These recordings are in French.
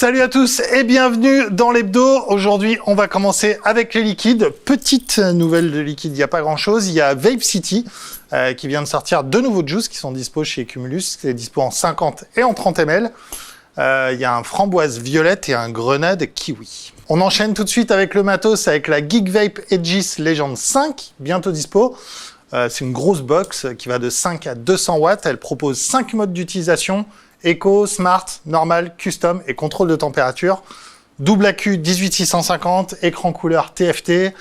Salut à tous et bienvenue dans l'hebdo. Aujourd'hui, on va commencer avec les liquides. Petite nouvelle de liquide, il n'y a pas grand-chose. Il y a Vape City qui vient de sortir deux nouveaux juices qui sont dispo chez Cumulus. C'est dispo en 50 et en 30 ml. Il y a un framboise violette et un grenade kiwi. On enchaîne tout de suite avec le matos, avec la Geek Vape Aegis Legend 5, bientôt dispo. C'est une grosse box qui va de 5 à 200 watts. Elle propose 5 modes d'utilisation. Eco, Smart, Normal, Custom et contrôle de température. Double accu 18650, écran couleur TFT.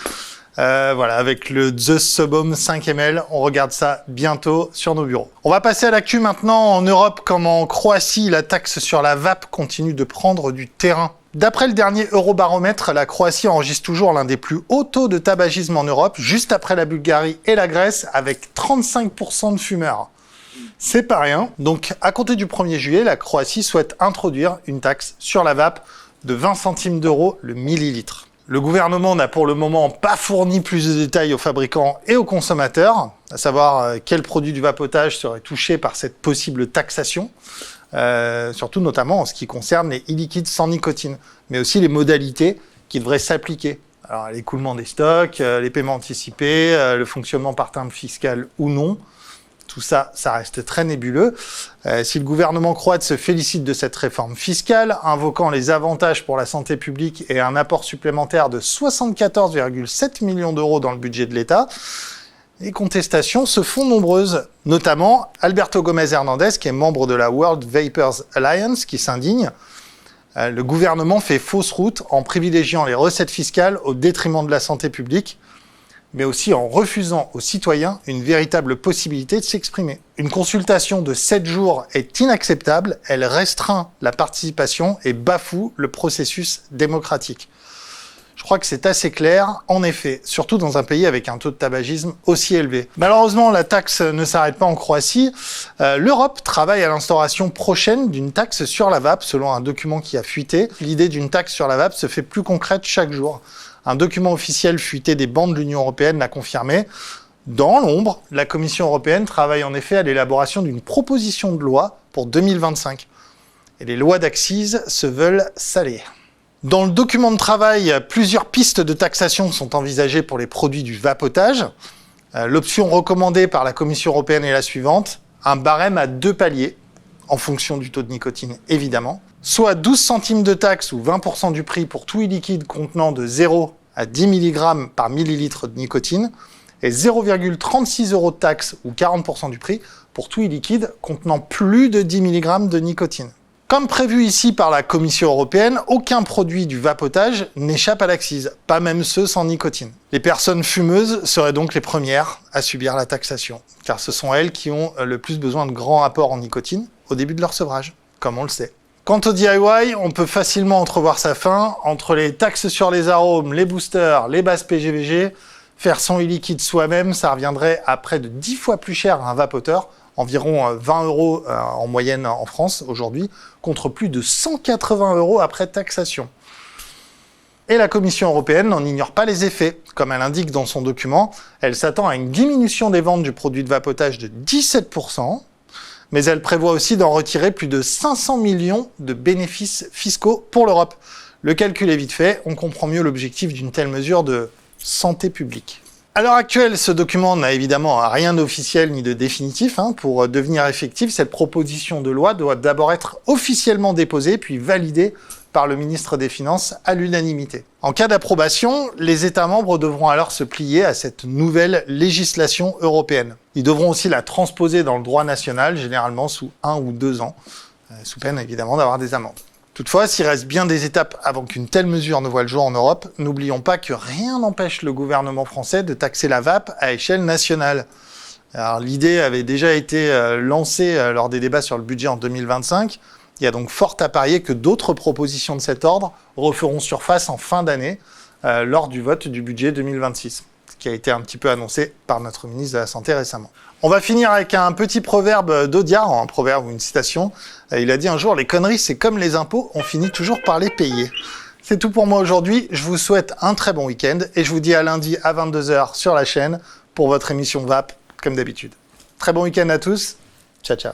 Voilà, avec le Zeus Subhome 5 ml. On regarde ça bientôt sur nos bureaux. On va passer à l'actu maintenant. En Europe comme en Croatie, la taxe sur la vape continue de prendre du terrain. D'après le dernier Eurobaromètre, la Croatie enregistre toujours l'un des plus hauts taux de tabagisme en Europe, juste après la Bulgarie et la Grèce, avec 35% de fumeurs. C'est pas rien. Donc, à compter du 1er juillet, la Croatie souhaite introduire une taxe sur la vape de 20 centimes d'euros le millilitre. Le gouvernement n'a pour le moment pas fourni plus de détails aux fabricants et aux consommateurs, à savoir quels produits du vapotage seraient touchés par cette possible taxation, surtout notamment en ce qui concerne les e-liquides sans nicotine, mais aussi les modalités qui devraient s'appliquer. Alors, l'écoulement des stocks, les paiements anticipés, le fonctionnement par timbre fiscal ou non. Tout ça, ça reste très nébuleux. Si le gouvernement croate se félicite de cette réforme fiscale, invoquant les avantages pour la santé publique et un apport supplémentaire de 74,7 millions d'euros dans le budget de l'État, les contestations se font nombreuses. Notamment, Alberto Gomez Hernandez, qui est membre de la World Vapers Alliance, qui s'indigne. Le gouvernement fait fausse route en privilégiant les recettes fiscales au détriment de la santé publique, mais aussi en refusant aux citoyens une véritable possibilité de s'exprimer. Une consultation de 7 jours est inacceptable, elle restreint la participation et bafoue le processus démocratique. Je crois que c'est assez clair, en effet, surtout dans un pays avec un taux de tabagisme aussi élevé. Malheureusement, la taxe ne s'arrête pas en Croatie. L'Europe travaille à l'instauration prochaine d'une taxe sur la vape, selon un document qui a fuité. L'idée d'une taxe sur la vape se fait plus concrète chaque jour. Un document officiel fuité des bancs de l'Union européenne l'a confirmé. Dans l'ombre, la Commission européenne travaille en effet à l'élaboration d'une proposition de loi pour 2025. Et les lois d'accise se veulent salées. Dans le document de travail, plusieurs pistes de taxation sont envisagées pour les produits du vapotage. L'option recommandée par la Commission européenne est la suivante. Un barème à 2 paliers, en fonction du taux de nicotine évidemment. Soit 12 centimes de taxe ou 20% du prix pour tout e-liquide contenant de 0 à 10 mg par millilitre de nicotine et 0,36 € de taxe ou 40% du prix pour tout e-liquide contenant plus de 10 mg de nicotine. Comme prévu ici par la Commission européenne, aucun produit du vapotage n'échappe à l'accise, pas même ceux sans nicotine. Les personnes fumeuses seraient donc les premières à subir la taxation, car ce sont elles qui ont le plus besoin de grands apports en nicotine au début de leur sevrage, comme on le sait. Quant au DIY, on peut facilement entrevoir sa fin. Entre les taxes sur les arômes, les boosters, les bases PGVG, faire son e-liquide soi-même, ça reviendrait à près de 10 fois plus cher à un vapoteur, environ 20 € en moyenne en France aujourd'hui, contre plus de 180 € après taxation. Et la Commission européenne n'en ignore pas les effets. Comme elle indique dans son document, elle s'attend à une diminution des ventes du produit de vapotage de 17%, mais elle prévoit aussi d'en retirer plus de 500 millions de bénéfices fiscaux pour l'Europe. Le calcul est vite fait, on comprend mieux l'objectif d'une telle mesure de santé publique. À l'heure actuelle, ce document n'a évidemment rien d'officiel ni de définitif. Pour devenir effectif, cette proposition de loi doit d'abord être officiellement déposée, puis validée par le ministre des Finances à l'unanimité. En cas d'approbation, les États membres devront alors se plier à cette nouvelle législation européenne. Ils devront aussi la transposer dans le droit national, généralement sous 1 ou 2 ans, sous peine évidemment d'avoir des amendes. Toutefois, s'il reste bien des étapes avant qu'une telle mesure ne voie le jour en Europe, n'oublions pas que rien n'empêche le gouvernement français de taxer la vape à échelle nationale. Alors, l'idée avait déjà été lancée lors des débats sur le budget en 2025. Il y a donc fort à parier que d'autres propositions de cet ordre referont surface en fin d'année lors du vote du budget 2026, ce qui a été un petit peu annoncé par notre ministre de la Santé récemment. On va finir avec un petit proverbe d'Audiard, un proverbe ou une citation. Il a dit un jour « Les conneries, c'est comme les impôts, on finit toujours par les payer ». C'est tout pour moi aujourd'hui. Je vous souhaite un très bon week-end et je vous dis à lundi à 22 h sur la chaîne pour votre émission VAP, comme d'habitude. Très bon week-end à tous. Ciao, ciao.